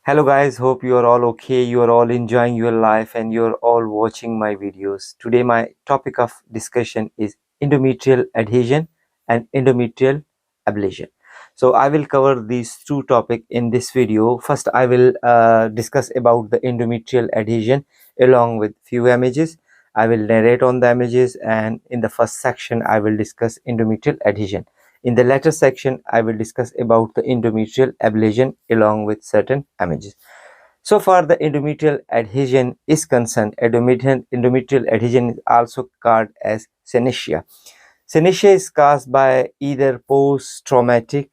Hello guys, hope you are all okay, you are all enjoying your life and you are all watching my videos. Today my topic of discussion is endometrial adhesion and endometrial ablation. So I will cover these two topics in this video. First I will discuss about the endometrial adhesion along with few images. I will narrate on the images, and in the first section I will discuss endometrial adhesion. In the latter section, I will discuss about the endometrial ablation along with certain images. So far, the endometrial adhesion is concerned. Endometrial adhesion is also called as synestia. Synestia is caused by either post-traumatic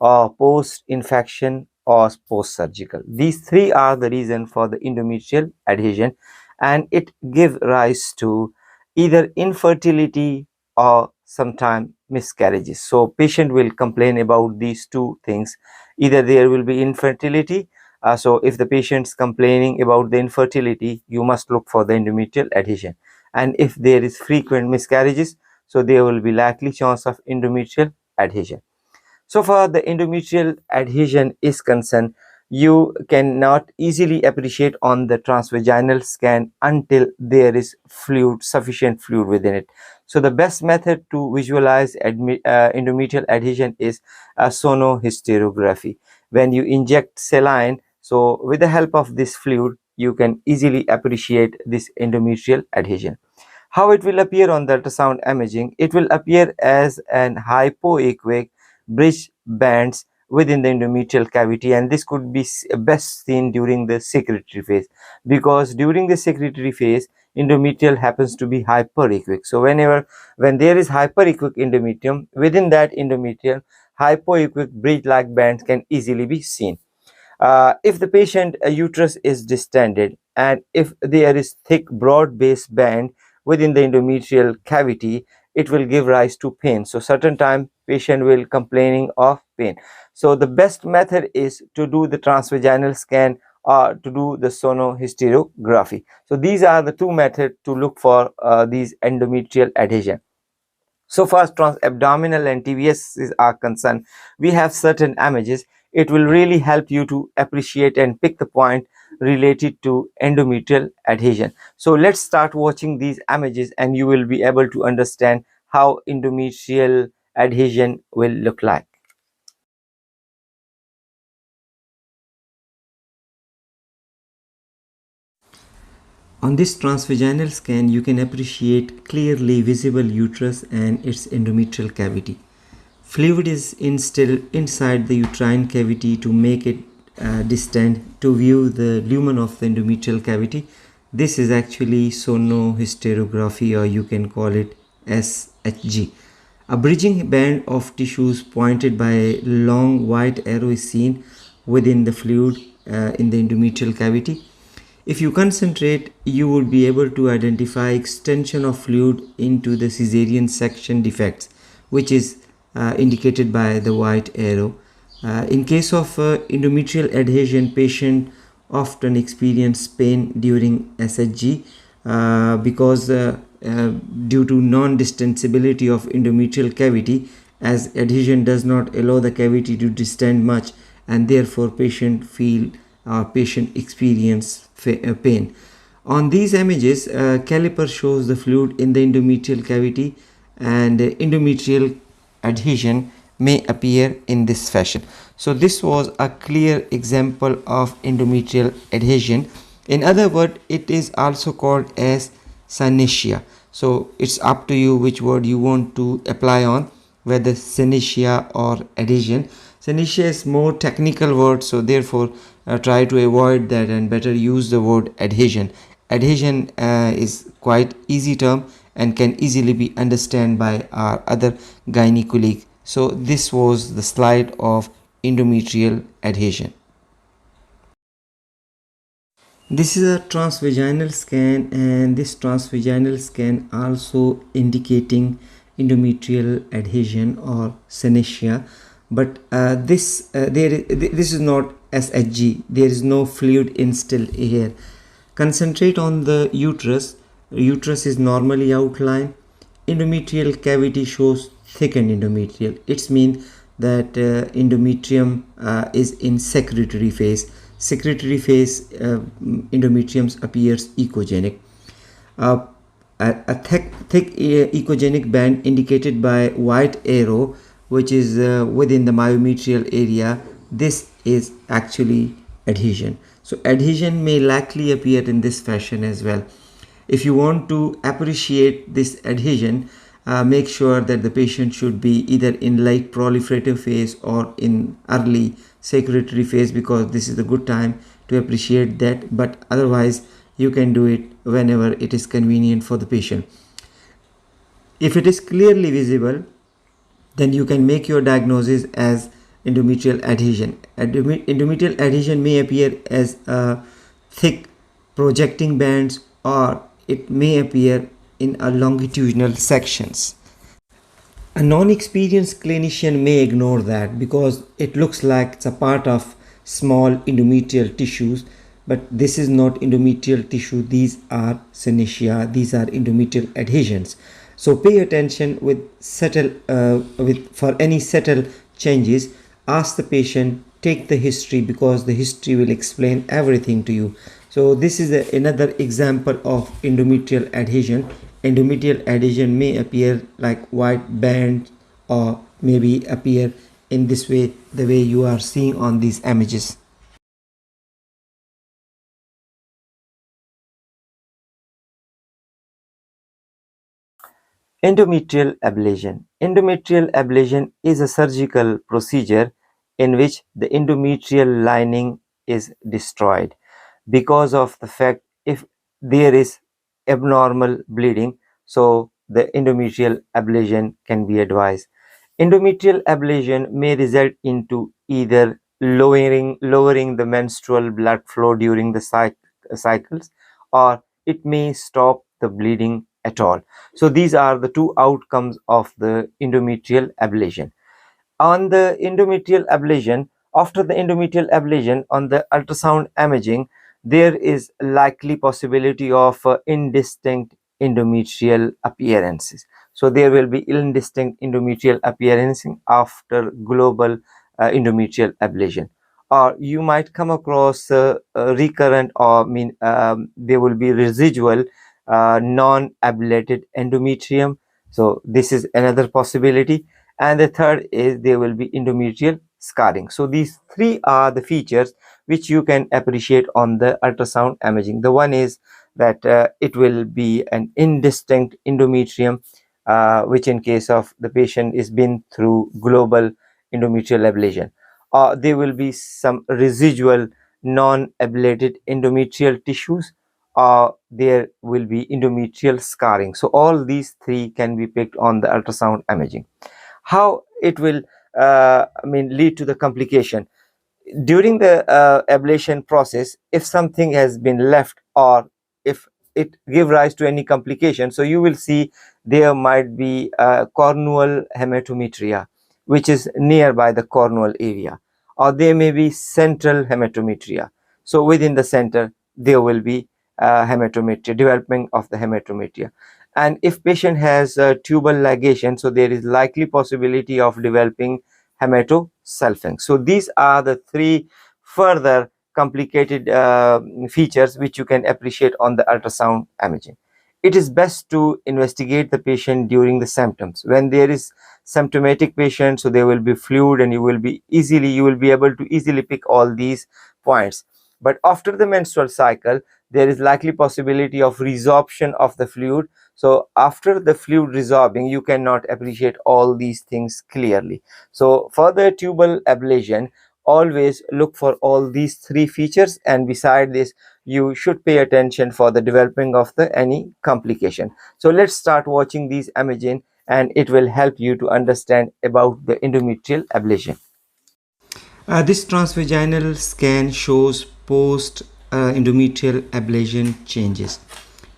or post-infection or post-surgical. These three are the reason for the endometrial adhesion, and it gives rise to either infertility or sometimes miscarriages. So patient will complain about these two things. Either there will be infertility. So if the patient is complaining about the infertility, you must look for the endometrial adhesion. And if there is frequent miscarriages, so there will be likely chance of endometrial adhesion. So far the endometrial adhesion is concerned, you cannot easily appreciate on the transvaginal scan until there is sufficient fluid within it. So the best method to visualize endometrial adhesion is a sonohysterography. When you inject saline, so with the help of this fluid, you can easily appreciate this endometrial adhesion. How it will appear on the ultrasound imaging? It will appear as an hypoequic bridge bands within the endometrial cavity, and this could be best seen during the secretory phase, because during the secretory phase endometrial happens to be hyperequic. So when there is hyperequic endometrium, within that endometrial hypoequic bridge like bands can easily be seen. If the patient uterus is distended and if there is thick broad base band within the endometrial cavity, it will give rise to pain. So certain time patient will complaining of pain. So the best method is to do the transvaginal scan or to do the sonohysterography. So these are the two methods to look for these endometrial adhesion. So far as transabdominal and TVS are concerned, we have certain images. It will really help you to appreciate and pick the point related to endometrial adhesion. So let's start watching these images and you will be able to understand how endometrial adhesion will look like. On this transvaginal scan, you can appreciate clearly visible uterus and its endometrial cavity. Fluid is instilled inside the uterine cavity to make it distend to view the lumen of the endometrial cavity. This is actually sonohysterography, or you can call it SHG. A bridging band of tissues pointed by a long white arrow is seen within the fluid in the endometrial cavity. If you concentrate, you would be able to identify extension of fluid into the caesarean section defects, which is indicated by the white arrow. In case of endometrial adhesion, patient often experience pain during SHG because due to non-distensibility of endometrial cavity, as adhesion does not allow the cavity to distend much, and therefore patient experience pain. On these images, caliper shows the fluid in the endometrial cavity, and endometrial adhesion may appear in this fashion. So this was a clear example of endometrial adhesion. In other words, it is also called as synestia. So it's up to you which word you want to apply on, whether synestia or adhesion. Synestia is more technical word, so therefore try to avoid that and better use the word adhesion. Adhesion is quite easy term and can easily be understood by our other gynae colleague. So this was the slide of endometrial adhesion. This is a transvaginal scan, and this transvaginal scan also indicating endometrial adhesion or synestia, but this is not SHG. There is no fluid instilled here. Concentrate on the uterus. Uterus is normally outlined. Endometrial cavity shows thickened endometrial. It means that endometrium is in secretory phase. secretory phase endometrium appears echogenic. Uh, a thick echogenic band indicated by white arrow, which is within the myometrial area, this is actually adhesion. So adhesion may likely appear in this fashion as well. If you want to appreciate this adhesion, make sure that the patient should be either in late proliferative phase or in early secretory phase, because this is a good time to appreciate that. But otherwise, you can do it whenever it is convenient for the patient. If it is clearly visible, then you can make your diagnosis as endometrial adhesion. Endometrial adhesion may appear as thick projecting bands, or it may appear in a longitudinal sections. A non-experienced clinician may ignore that because it looks like it's a part of small endometrial tissues, but this is not endometrial tissue. These are synetia. These are endometrial adhesions. So pay attention with for any subtle changes. Ask the patient, take the history, because the history will explain everything to you. So this is another example of endometrial adhesion. Endometrial adhesion may appear like white band, or maybe appear in this way, the way you are seeing on these images. Endometrial ablation. Endometrial ablation is a surgical procedure in which the endometrial lining is destroyed because of the fact if there is abnormal bleeding, so the endometrial ablation can be advised. Endometrial ablation may result into either lowering the menstrual blood flow during the cycles, or it may stop the bleeding at all. So these are the two outcomes of the endometrial ablation. On the endometrial ablation, after the endometrial ablation, on the ultrasound imaging, there is likely possibility of indistinct endometrial appearances. So there will be indistinct endometrial appearance after global endometrial ablation. Or you might come across recurrent, or there will be residual non-ablated endometrium. So this is another possibility. And the third is there will be endometrial scarring. So these three are the features which you can appreciate on the ultrasound imaging. The one is that it will be an indistinct endometrium, which in case of the patient is been through global endometrial ablation. There will be some residual non-ablated endometrial tissues, or there will be endometrial scarring. So all these three can be picked on the ultrasound imaging. How it will lead to the complication during the ablation process, if something has been left, or if it give rise to any complication, so you will see there might be cornual hematometria, which is nearby the cornual area, or there may be central hematometria. So within the center there will be hematometria, development of the hematometria. And if patient has tubal ligation, so there is likely possibility of developing hematosulfing. So these are the three further complicated features which you can appreciate on the ultrasound imaging. It is best to investigate the patient during the symptoms. When there is symptomatic patient, so there will be fluid, and you will be able to easily pick all these points. But after the menstrual cycle, there is likely possibility of resorption of the fluid. So after the fluid resorbing, you cannot appreciate all these things clearly. So for the tubal ablation, always look for all these three features, and beside this you should pay attention for the developing of the any complication. So let's start watching these images, and it will help you to understand about the endometrial ablation. This transvaginal scan shows post endometrial ablation changes.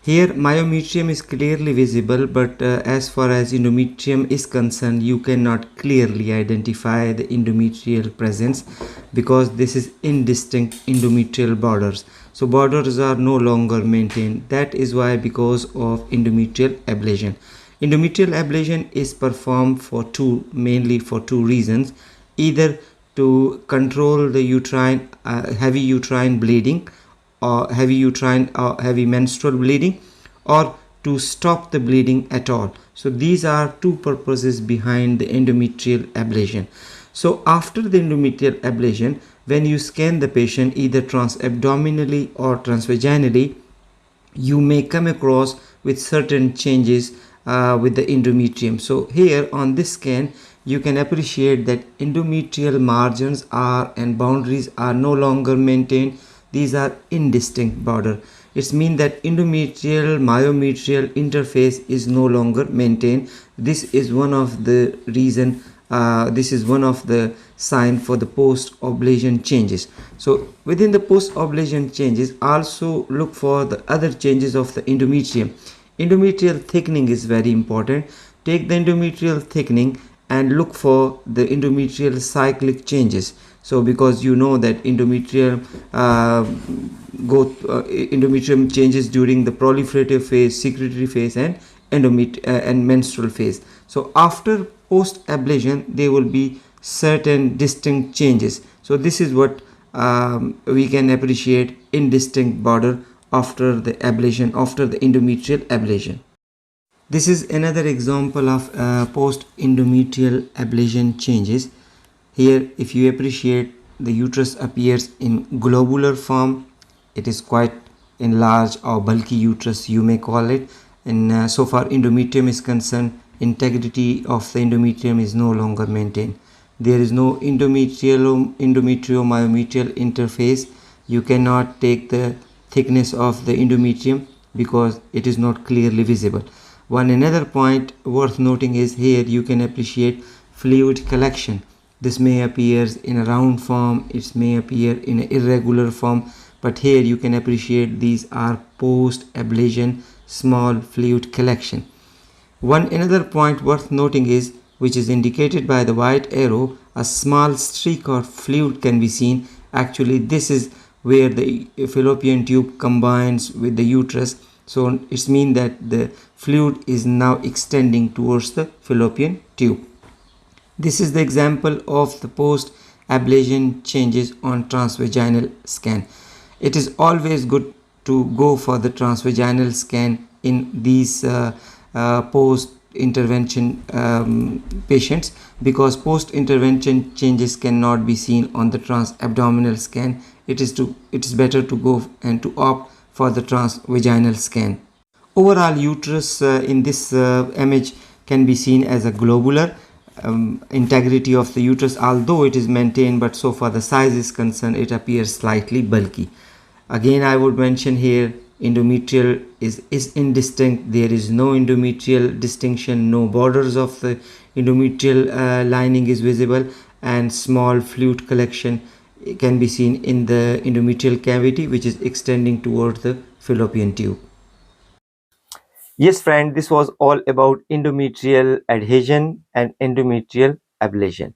Here myometrium is clearly visible, but as far as endometrium is concerned, you cannot clearly identify the endometrial presence because this is indistinct endometrial borders. So borders are no longer maintained. That is why, because of endometrial ablation. Endometrial ablation is performed mainly for two reasons: either to control the uterine heavy uterine bleeding, or heavy menstrual bleeding, or to stop the bleeding at all. So these are two purposes behind the endometrial ablation. So after the endometrial ablation, when you scan the patient either transabdominally or transvaginally, you may come across with certain changes with the endometrium. So here on this scan, you can appreciate that endometrial margins are and boundaries are no longer maintained. These are indistinct border. It means that endometrial myometrial interface is no longer maintained. This is one of the reason, this is one of the sign for the post ablation changes. So within the post ablation changes, also look for the other changes of the endometrium. Endometrial thickening is very important. Take the endometrial thickening and look for the endometrial cyclic changes. So because you know that endometrium endometrium changes during the proliferative phase, secretory phase, and and menstrual phase. So after post ablation, there will be certain distinct changes. So this is what we can appreciate indistinct border after the ablation, after the endometrial ablation. This is another example of post endometrial ablation changes. Here, if you appreciate, the uterus appears in globular form. It is quite enlarged or bulky uterus, you may call it. And so far endometrium is concerned, integrity of the endometrium is no longer maintained. There is no endometrio-myometrial interface. You cannot take the thickness of the endometrium because it is not clearly visible. One another point worth noting is here you can appreciate fluid collection. This may appear in a round form, it may appear in an irregular form, but here you can appreciate these are post ablation small fluid collection. One another point worth noting is, which is indicated by the white arrow, a small streak of fluid can be seen. Actually this is where the fallopian tube combines with the uterus. So it means that the fluid is now extending towards the fallopian tube. This is the example of the post ablation changes on transvaginal scan. It is always good to go for the transvaginal scan in these post intervention patients, because post intervention changes cannot be seen on the transabdominal scan. It is better to go and to opt for the transvaginal scan. Overall uterus in this image can be seen as a globular. Integrity of the uterus, although it is maintained, but so far the size is concerned, it appears slightly bulky. Again, I would mention here endometrial is indistinct. There is no endometrial distinction, no borders of the endometrial lining is visible, and small fluid collection can be seen in the endometrial cavity, which is extending towards the fallopian tube. Yes, friend, this was all about endometrial adhesion and endometrial ablation.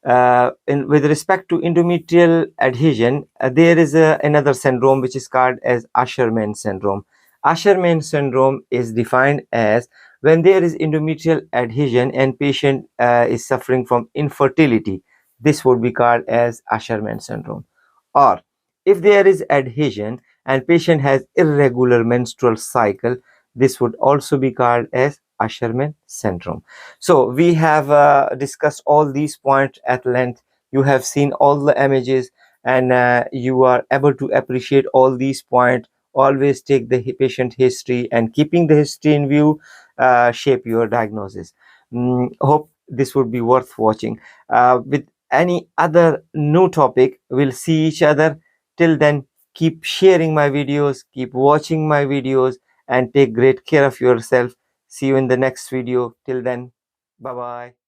With respect to endometrial adhesion, there is another syndrome which is called as Asherman syndrome. Asherman syndrome is defined as when there is endometrial adhesion and patient is suffering from infertility. This would be called as Asherman syndrome. Or if there is adhesion and patient has irregular menstrual cycle, this would also be called as Asherman syndrome. So we have discussed all these points at length. You have seen all the images, and you are able to appreciate all these points. Always take the patient history, and keeping the history in view, shape your diagnosis. Hope this would be worth watching. With any other new topic, we'll see each other. Till then, keep sharing my videos, keep watching my videos, and take great care of yourself. See you in the next video. Till then, bye bye.